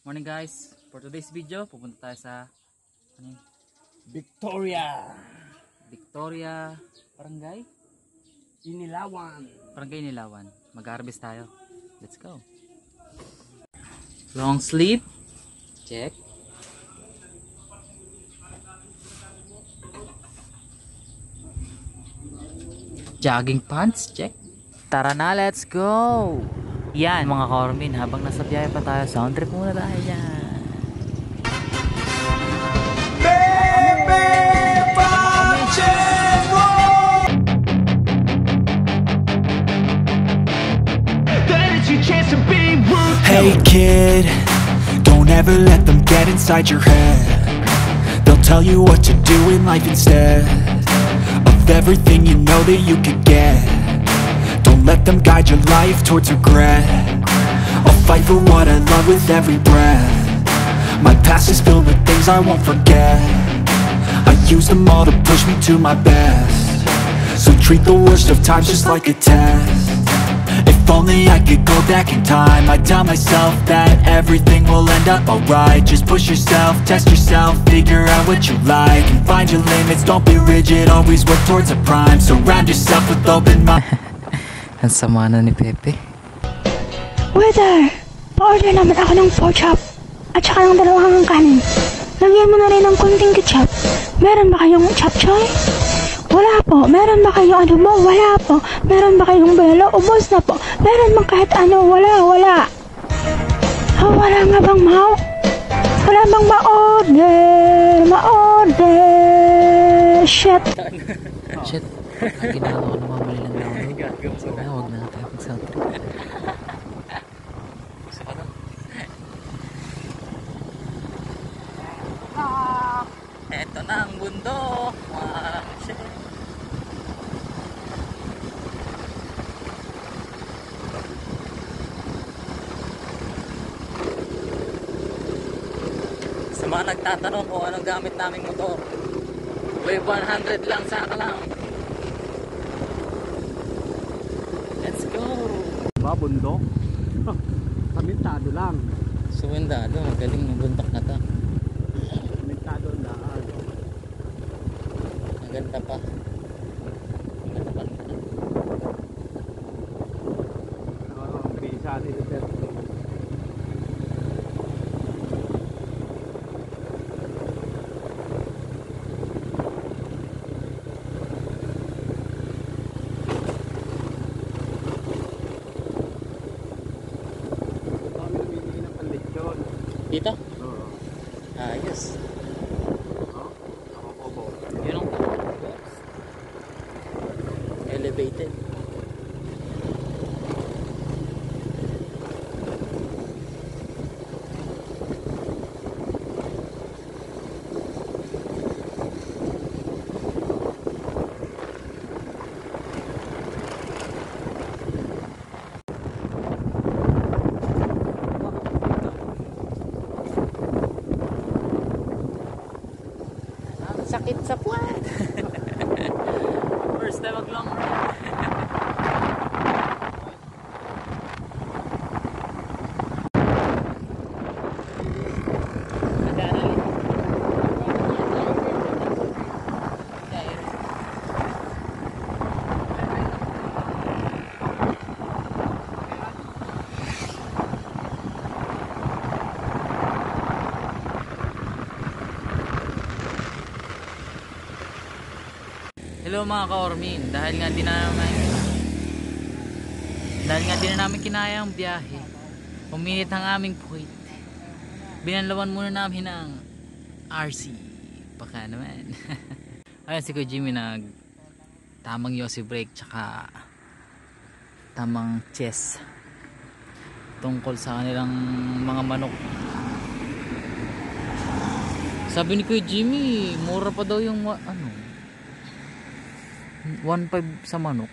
Morning guys, for today's video pupunta tayo sa Victoria Victoria Barangay Inilawan. Mag-harvest tayo. Let's go. Long sleeve, check. Jogging pants, check. Tara na, let's go! Yan mga ka-Ormin, habang nasa biyahe pa tayo, sound trip muna tayo yan. Hey kid, don't ever let them get inside your head. They'll tell you what to do in life instead of everything you know that you could get. Don't let them guide your life towards regret. I'll fight for what I love with every breath. My past is filled with things I won't forget. I use them all to push me to my best. So treat the worst of times just like a test. If only I could go back in time, I'd tell myself that everything will end up alright. Just push yourself, test yourself, figure out what you like, and find your limits, don't be rigid, always work towards a prime. Surround yourself with open mind. Ang sama na ni Pepe. Waiter, pa-order naman ako ng pork chop at saka ng dalawang kanin. Lagyan mo na rin ng konting ketchup. Meron ba kayong chop choy? Wala po. Meron ba kayong adobo? Wala po. Meron ba kayong belo? Ubos na po. Meron bang kahit ano? Wala. Wala nga bang mau? Wala bang ma-order? Shit. Ginagawa ko na mamali lang download. Sana huwag na tayo mag-sound trip. Eto na ang bundok. Shit. Sa mga nagtatanong kung anong gamit naming motor, Wave 100 lang, saka lang. Let's go. Bundok. Kamintado lang. Suwendado, magaling ng bundok na to. Kamintado ang daan. Maganda pa. Maganda pa. Ang bisa ni Sir. Dito? Oo. Ayos. Ako po. Yun ang elevated. Sakit sa puwet. First time mag-long ride. Hello mga ka-Ormin, dahil nga di na namin kinaya ang biyahe, uminit ang aming puwit, binanlawan muna namin ng RC. Baka naman. Ayun si Kuya Jimmy nag tamang yosi brake tsaka tamang chest tungkol sa kanilang mga manok. Sabi ni Kuya Jimmy, mura pa daw yung 1.5 sa manok.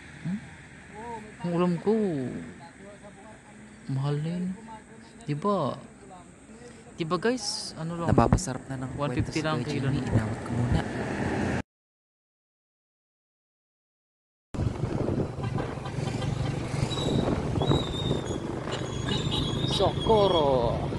Ang ulam ko mahal na yun. Diba guys, ano lang, napapasarap na ng 150 lang kilo. Inawat ko muna. Socorro.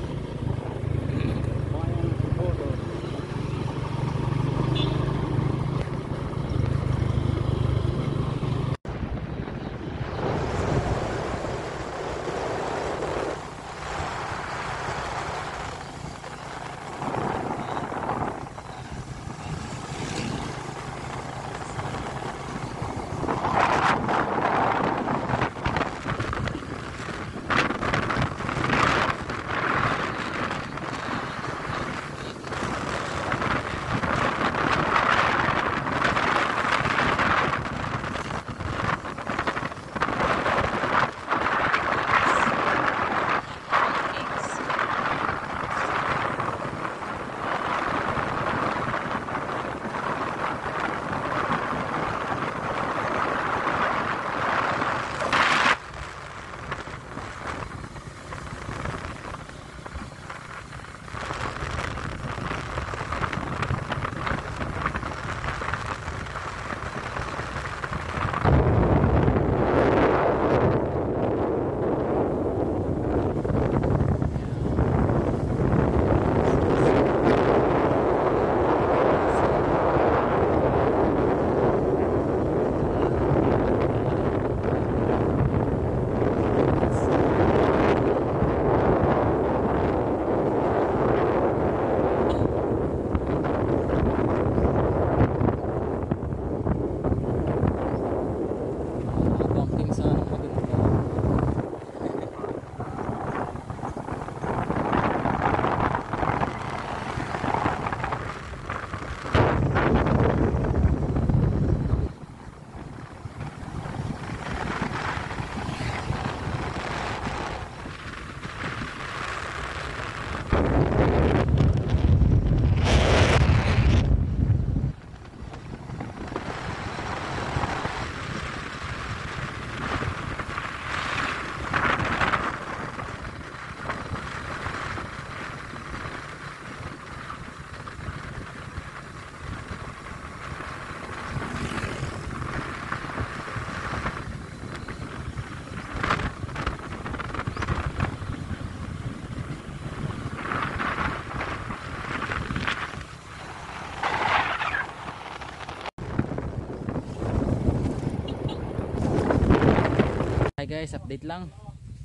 Hi guys, update lang.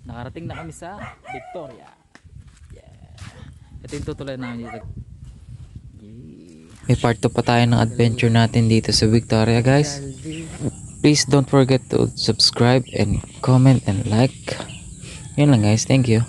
Nakarating na kami sa Victoria. Yeah. Ito yung tutuloy namin dito. Yeah. May part 2 pa tayo ng adventure natin dito sa Victoria, guys. Please don't forget to subscribe and comment and like. Yun lang guys, thank you.